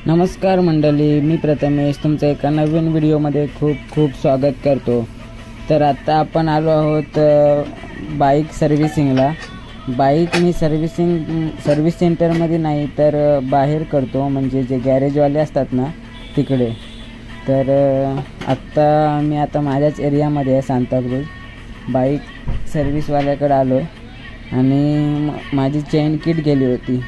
नमस्कार मंडळी, मी प्रथमेश तुमचं एका नवीन व्हिडिओमध्ये खूप खूप स्वागत करतो। तर आता आपण आलो आहोत बाईक सर्व्हिसिंगला। बाईक मी सर्व्हिस सेंटरमध्ये नाही तर बाहेर करतो, म्हणजे जे गॅरेजवाले असतात ना तिकडे। तर आत्ता मी माझ्याच एरियामध्ये आहे, सांताक्रूज। बाईक सर्व्हिसवाल्याकडे आलो आणि माझी चेन किट गेली होती,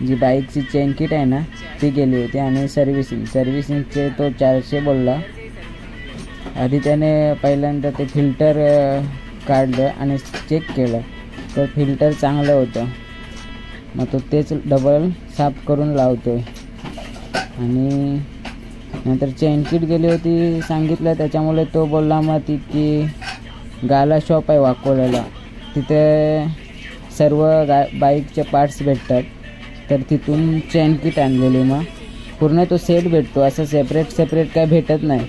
जी बाईकची चेन किट आहे ना ती गेली होती। आणि सर्व्हिसिंगचे तो 400 बोलला। आधी त्याने पहिल्यांदा ते फिल्टर काढलं आणि चेक केलं, तर फिल्टर चांगलं होतं। मग तो तेच डबल साफ करून लावतोय। आणि नंतर चेन किट गेली होती सांगितलं, त्याच्यामुळे तो बोलला मग की गाला शॉप आहे वाकोल्याला, तिथे सर्व बाईकचे पार्ट्स भेटतात। तर तिथून चेन किट आणलेली, मग पूर्ण तो सेट भेटतो, असं सेपरेट काय भेटत नाही।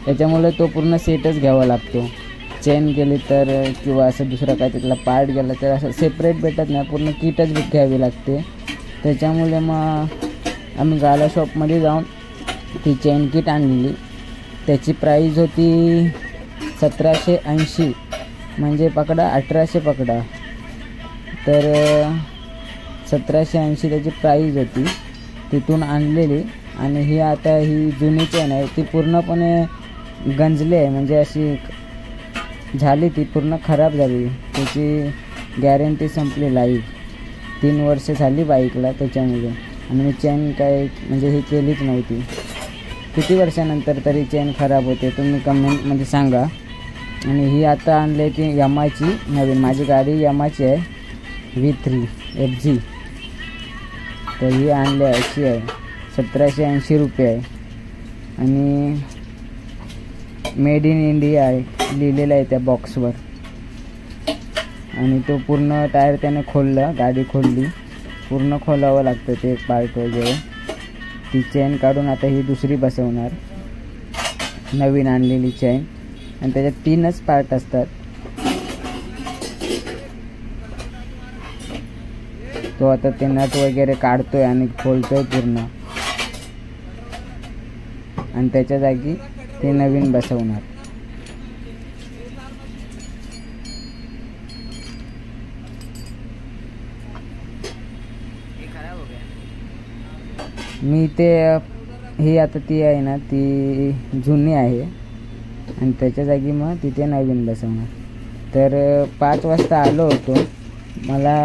त्याच्यामुळे तो पूर्ण सेटच घ्यावा लागतो। चेन गेली तर किंवा असं दुसरं काय तिथला पार्ट गेला तर असं सेपरेट भेटत नाही, पूर्ण किटच घ्यावी लागते। त्याच्यामुळे मग आम्ही गाला शॉपमध्ये जाऊन ती चेन किट आणलेली। त्याची प्राईज होती 1780, म्हणजे पकडा 1800 पकडा। तर 1780 त्याची प्राईज होती, तिथून आणलेली। आणि ही जुनी चेन आहे, ती पूर्णपणे गंजली आहे, म्हणजे अशी झाली, ती पूर्ण खराब झाली। त्याची गॅरंटी संपली, लाईफ 3 वर्ष झाली बाईकला त्याच्यामुळे। आणि मी चेन काय म्हणजे ही केलीच नव्हती। किती वर्षानंतर तरी चेन खराब होते तुम्ही कमेंटमध्ये सांगा। आणि ही आता आणली ती यामाची नवीन, माझी गाडी यामाची आहे V3 FG। तर ही आणली अशी आहे, 1780 रुपये आहे। आणि मेड इन इंडिया आहे लिहिलेलं आहे त्या बॉक्सवर। आणि तो पूर्ण टायर त्याने खोलला, गाडी खोलली, पूर्ण खोलावं लागतं ते पार्ट वगैरे। ती चेन काढून आता ही दुसरी बसवणार, नवीन आणलेली चेन। आणि त्याच्यात 3च पार्ट असतात। तो आता ते नट वगैरे काढतोय आणि खोलतोय पूर्ण, आणि त्याच्या जागी ते नवीन बसवणार। मी ते ही आता ती आहे ना ती जुनी आहे, आणि त्याच्या जागी मग तिथे नवीन बसवणार। तर 5 वाजता आलो होतो, मला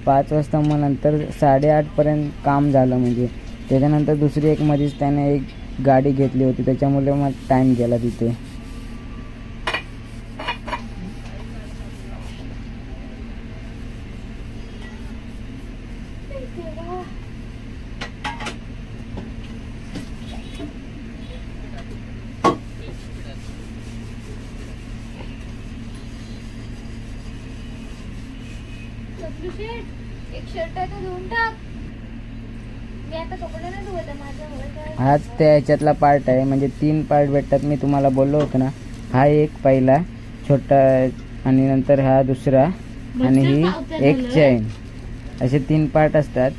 5 वाजता मग नंतर 8:30 पर्यंत काम झालं। म्हणजे त्याच्यानंतर दुसरी एक मध्येच त्याने एक गाडी घेतली होती, त्याच्यामुळे मग टाईम गेला तिथे। एक शर्ट आहे तो धुवून टाक, मी आता कपडे नाही धुवत माझं। हाच त्या ह्याच्यातला पार्ट आहे, म्हणजे 3 पार्ट भेटतात। मी तुम्हाला बोललो होतो ना, हा एक पहिला छोटा, आणि नंतर हा दुसरा, आणि ही एक चेन, असे 3 पार्ट असतात।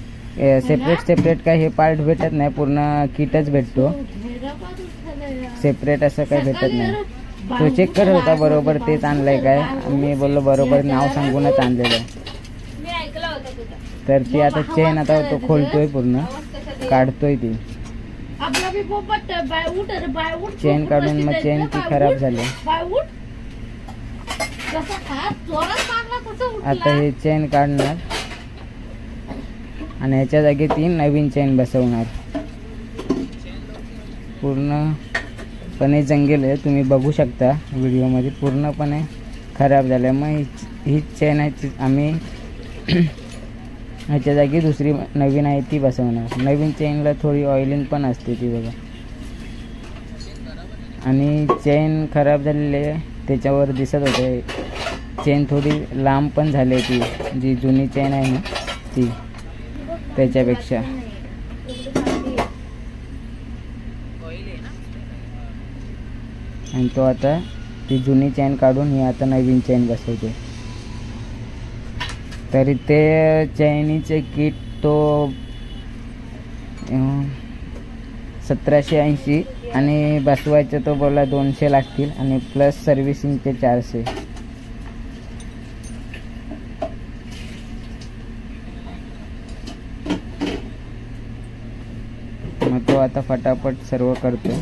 सेपरेट काय हे पार्ट भेटत नाही, पूर्ण किटच भेटतो, सेपरेट असं काही भेटत नाही। तो चेक करत होता बरोबर तेच आणलंय काय, मी बोललो बरोबर नाव सांगूनच आणलेलं आहे। तर ती आता चेन आता तो खोलतोय, पूर्ण काढतोय ती चेन काढून। मग चेन ती खराब झाली, आता हे चेन काढणार आणि ह्याच्या जागी 3 नवीन चेन बसवणार। पूर्णपणे जंगल आहे, तुम्ही बघू शकता व्हिडिओमध्ये, पूर्णपणे खराब झालं। मग ही चेन आहे, आम्ही ह्याच्या जागी दुसरी नवीन आहे ती बसवणार। नवीन चेनला थोडी ऑइलिंग पण असते ती बघा। आणि चेन खराब झालेली आहे, त्याच्यावर दिसत होते। चेन थोडी लांब पण झाली ती, जी जुनी चेन आहे ना ती त्याच्यापेक्षा। आणि तो आता ती जुनी चेन काढून ही आता नवीन चेन बसवते। तरी ते चैनीचे किट तो 1780 आणि बसवायचं तो बोला 200 लागतील आणि प्लस सर्व्हिसिंगचे 400. मग तो आता फटाफट सर्व करतो.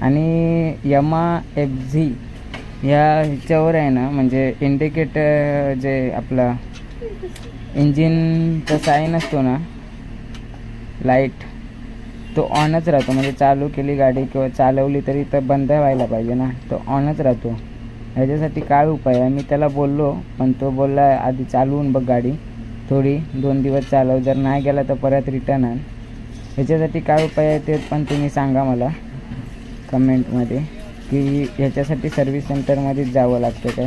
आणि यमा FZ ह्या ह्याच्यावर आहे ना, म्हणजे इंडिकेटर जे आपला इंजिनचा साईन असतो ना, लाईट, तो ऑनच राहतो. म्हणजे चालू केली गाडी किंवा चालवली तरी तर बंद व्हायला पाहिजे ना, तो ऑनच राहतो. ह्याच्यासाठी काय उपाय आहे? मी त्याला बोललो, पण तो बोलला आधी चालवून बघ गाडी, थोडी 2 दिवस चालव, जर नाही गेला तर परत रिटर्न आण. ह्याच्यासाठी काय उपाय आहे ते पण तुम्ही सांगा मला कमेंटमध्ये, की ह्याच्यासाठी सर्व्हिस सेंटरमध्येच जावं लागतं काय.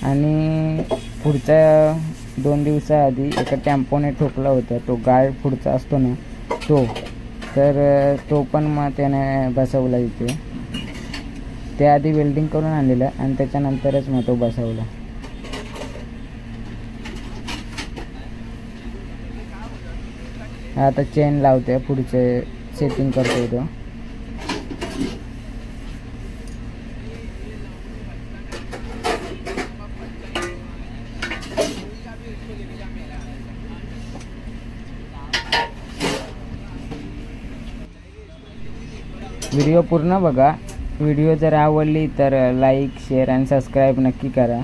आणि पुढच्या 2 दिवसाआधी एका टेम्पोने ठोकला होता, तो गार्ड पुढचा असतो ना तो, तर तो पण मग त्याने बसवला इथे. त्याआधी वेल्डिंग करून आणलेलं आणि त्याच्यानंतरच मग तो बसवला. आता चेन लावते, पुढचे सेटिंग करतो तो. व्हिडिओ पूर्ण बघा. व्हिडिओ जर आवडली तर लाईक, शेअर आणि सबस्क्राईब नक्की करा.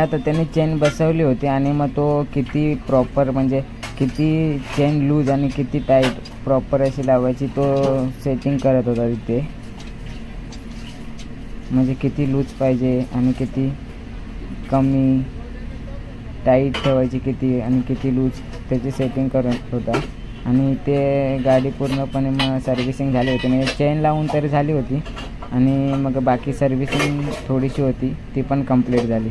आता त्यांनी चेन बसवली होती आणि मग तो किती प्रॉपर म्हणजे किती चेन लूज आणि किती टाईट प्रॉपर अशी लावायची तो सेटिंग करत होता तिथे. म्हणजे किती लूज पाहिजे आणि किती कमी टाईट ठेवायची किती आणि किती लूज त्याची सेटिंग करत होता. आणि ते गाडी पूर्णपणे मग सर्व्हिसिंग झाली होती, म्हणजे चेन लावून तरी झाली होती आणि मग बाकी सर्व्हिसिंग थोडीशी होती ती पण कंप्लीट झाली.